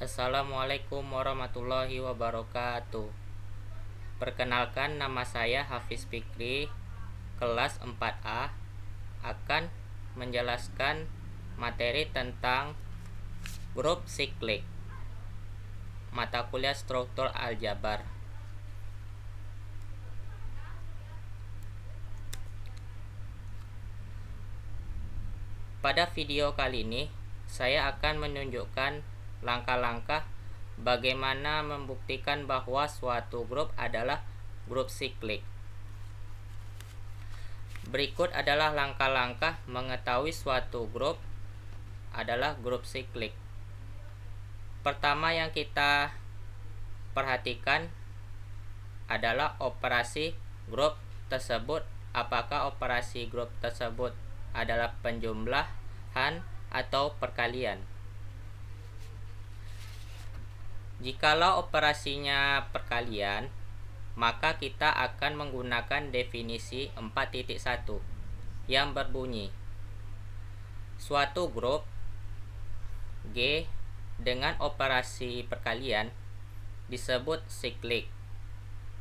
Assalamualaikum warahmatullahi wabarakatuh. Perkenalkan, nama saya Hafiz Fikri, kelas 4A, akan menjelaskan materi tentang grup siklik, mata kuliah struktur aljabar. Pada video kali ini, saya akan menunjukkan langkah-langkah bagaimana membuktikan bahwa suatu grup adalah grup siklik. Berikut adalah langkah-langkah mengetahui suatu grup adalah grup siklik. Pertama yang kita perhatikan adalah operasi grup tersebut. Apakah operasi grup tersebut adalah penjumlahan atau perkalian? Jikalau operasinya perkalian, maka kita akan menggunakan definisi 4.1 yang berbunyi: suatu grup G dengan operasi perkalian disebut siklik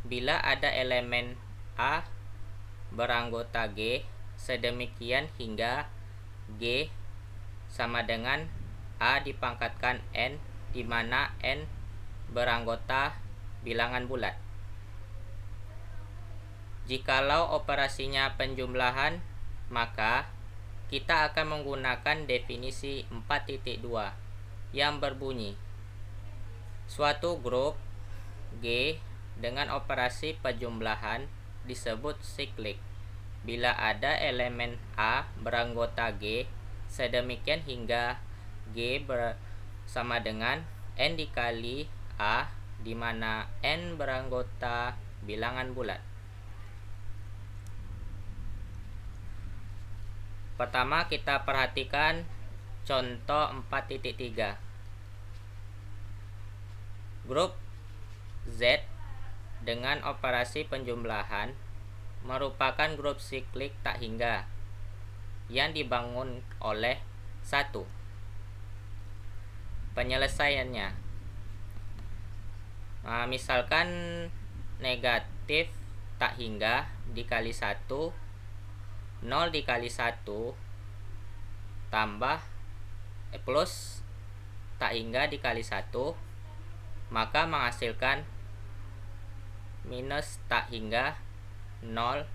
bila ada elemen A beranggota G sedemikian hingga G sama dengan A dipangkatkan N, di mana N beranggota bilangan bulat. Jikalau operasinya penjumlahan, maka kita akan menggunakan definisi 4.2 yang berbunyi: suatu grup G dengan operasi penjumlahan disebut siklik bila ada elemen A beranggota G sedemikian hingga G sama dengan N dikali A, di mana N beranggota bilangan bulat. Pertama, kita perhatikan contoh 4.3. Grup Z dengan operasi penjumlahan merupakan grup siklik tak hingga yang dibangun oleh 1. Penyelesaiannya, misalkan negatif tak hingga dikali 1, 0 dikali 1 tambah plus tak hingga dikali 1, maka menghasilkan minus tak hingga 0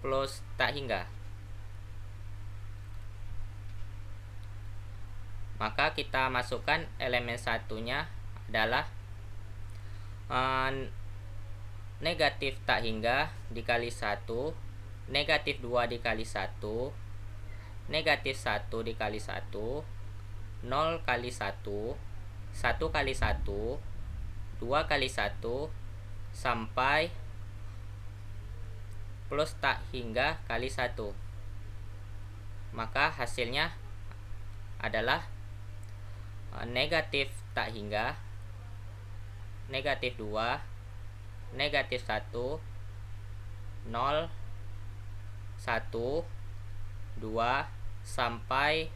plus tak hingga. Maka kita masukkan elemen satunya adalah negatif tak hingga dikali 1, negatif 2 dikali 1, negatif 1 dikali 1, 0 kali 1, 1 kali 1, 2 kali 1, sampai plus tak hingga kali 1. Maka hasilnya adalah negatif tak hingga, negatif 2, negatif 1, 0, 1, 2, sampai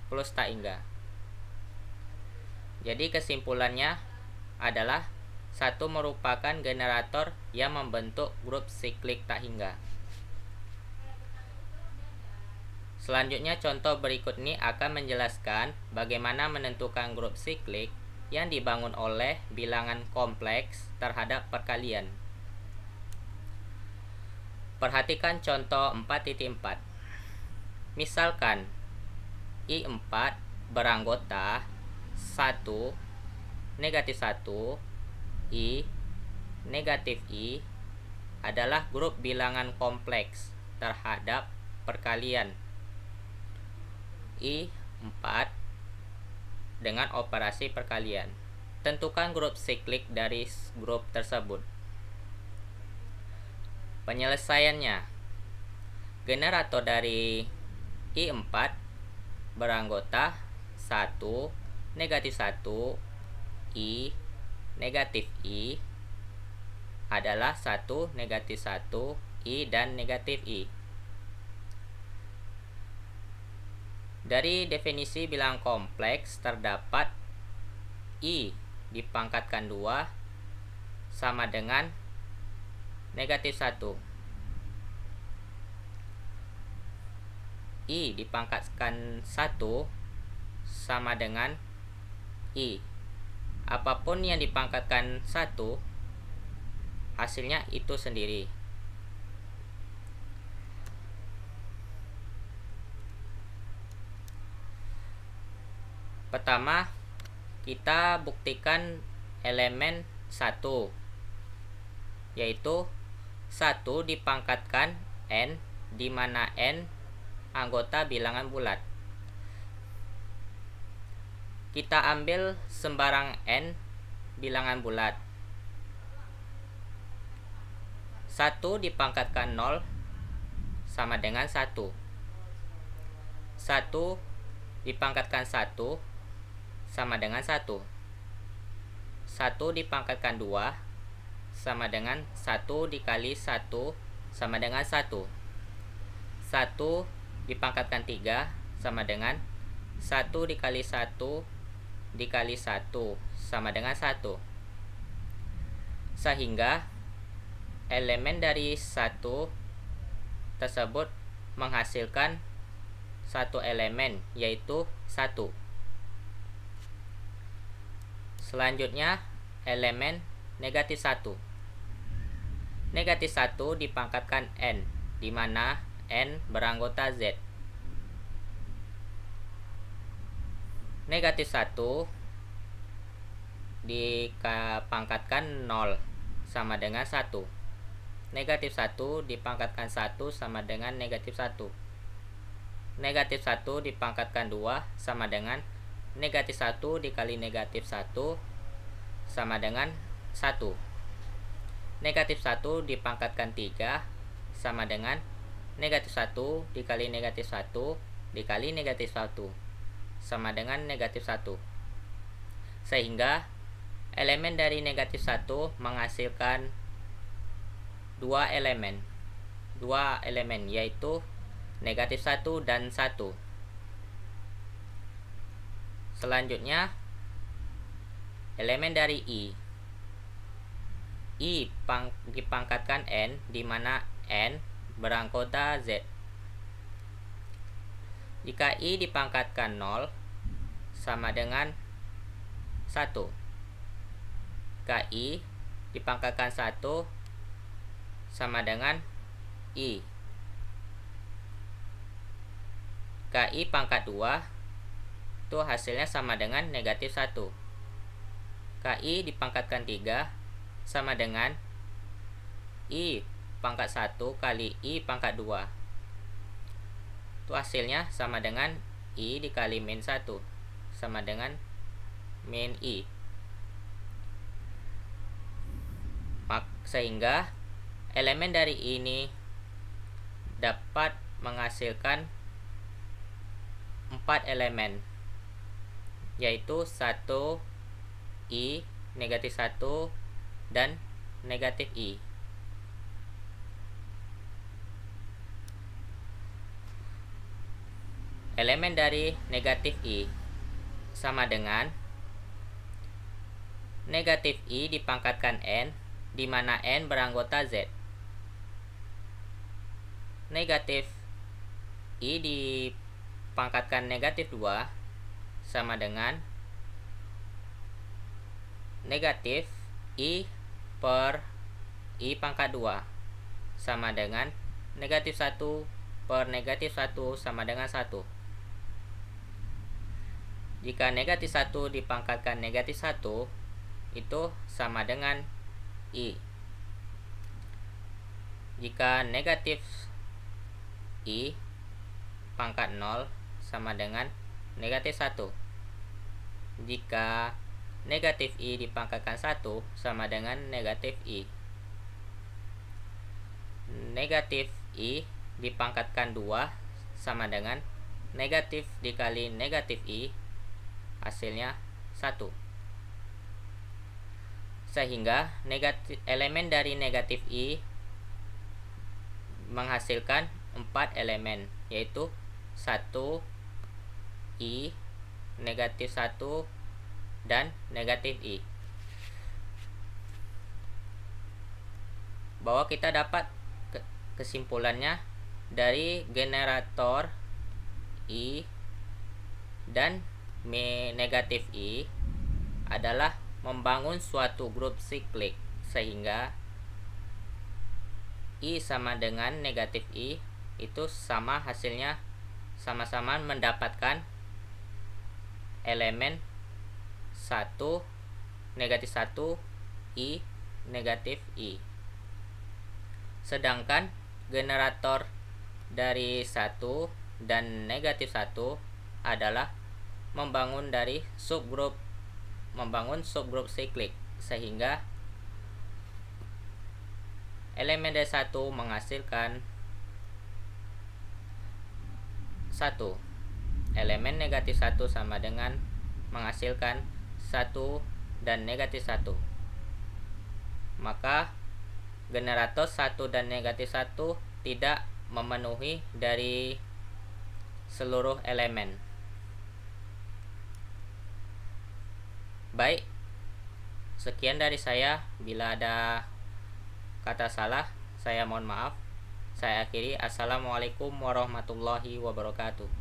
plus tak hingga. Jadi kesimpulannya adalah 1 merupakan generator yang membentuk grup siklik tak hingga. Selanjutnya, contoh berikut ini akan menjelaskan bagaimana menentukan grup siklik yang dibangun oleh bilangan kompleks terhadap perkalian. Perhatikan contoh 4.4. Misalkan I4 beranggota 1, negatif 1, I, negatif I adalah grup bilangan kompleks terhadap perkalian I4 dengan operasi perkalian. Tentukan grup siklik dari grup tersebut. Penyelesaiannya, generator dari I4 beranggota 1, negatif 1, I, negatif I adalah 1, negatif 1, I, dan negatif I. Dari definisi bilangan kompleks terdapat I dipangkatkan 2 sama dengan negatif 1. I dipangkatkan 1 sama dengan I. Apapun yang dipangkatkan 1, hasilnya itu sendiri. Pertama, kita buktikan elemen 1, yaitu 1 dipangkatkan n, di mana n anggota bilangan bulat. Kita ambil sembarang n bilangan bulat. 1 dipangkatkan 0 sama dengan 1. 1 dipangkatkan 1 sama dengan 1. 1 dipangkatkan 2 sama dengan 1 dikali 1 sama dengan 1. 1 dipangkatkan 3 sama dengan 1 dikali 1 dikali 1 sama dengan 1. Sehingga elemen dari 1 tersebut menghasilkan satu elemen, yaitu 1. Selanjutnya, elemen negatif 1. Negatif 1 dipangkatkan n, di mana n beranggota Z. Negatif 1 dipangkatkan 0 sama dengan 1. Negatif 1 dipangkatkan 1 sama dengan negatif 1. Negatif 1 dipangkatkan 2 sama dengan negatif 1 dikali negatif 1 sama dengan 1. Negatif 1 dipangkatkan 3 sama dengan negatif 1 dikali negatif 1 dikali negatif 1 sama dengan negatif 1. Sehingga elemen dari negatif 1 menghasilkan dua elemen, yaitu negatif 1 dan 1. Selanjutnya, elemen dari I. I dipangkatkan n, di mana n beranggota Z. Jika I dipangkatkan 0 sama dengan 1. Jika I dipangkatkan 1 sama dengan I. KI pangkat 2 itu hasilnya sama dengan negatif 1. KI dipangkatkan 3 sama dengan I pangkat 1 kali I pangkat 2. Itu hasilnya sama dengan I dikali min 1 sama dengan min I. Sehingga elemen dari ini dapat menghasilkan 4 elemen, yaitu 1 I, negatif 1, dan negatif I. Elemen dari negatif I sama dengan negatif I dipangkatkan n, di mana n beranggota Z. Negatif I dipangkatkan negatif 2 sama dengan negatif I per I pangkat 2 sama dengan negatif 1 per negatif 1 sama dengan 1. Jika negatif 1 dipangkatkan negatif 1, itu sama dengan I. Jika negatif I pangkat 0 sama dengan negatif 1. Jika negatif I dipangkatkan 1 sama dengan negatif I. Negatif I dipangkatkan 2 sama dengan negatif dikali negatif I, hasilnya 1. Sehingga elemen dari negatif I menghasilkan 4 elemen, yaitu 1 I, negatif 1, dan negatif I. Bahwa kita dapat kesimpulannya dari generator I dan negatif I adalah membangun suatu grup siklik, sehingga I sama dengan negatif I itu sama, hasilnya sama-sama mendapatkan elemen 1 negatif 1 I negatif I. Sedangkan generator dari 1 dan negatif 1 adalah membangun subgrup siklik, sehingga elemen dari 1 menghasilkan 1. Elemen negatif 1 sama dengan menghasilkan 1 dan negatif 1. Maka generator 1 dan negatif 1 tidak memenuhi dari seluruh elemen. Baik, sekian dari saya. Bila ada kata salah, saya mohon maaf. Saya akhiri. Assalamualaikum warahmatullahi wabarakatuh.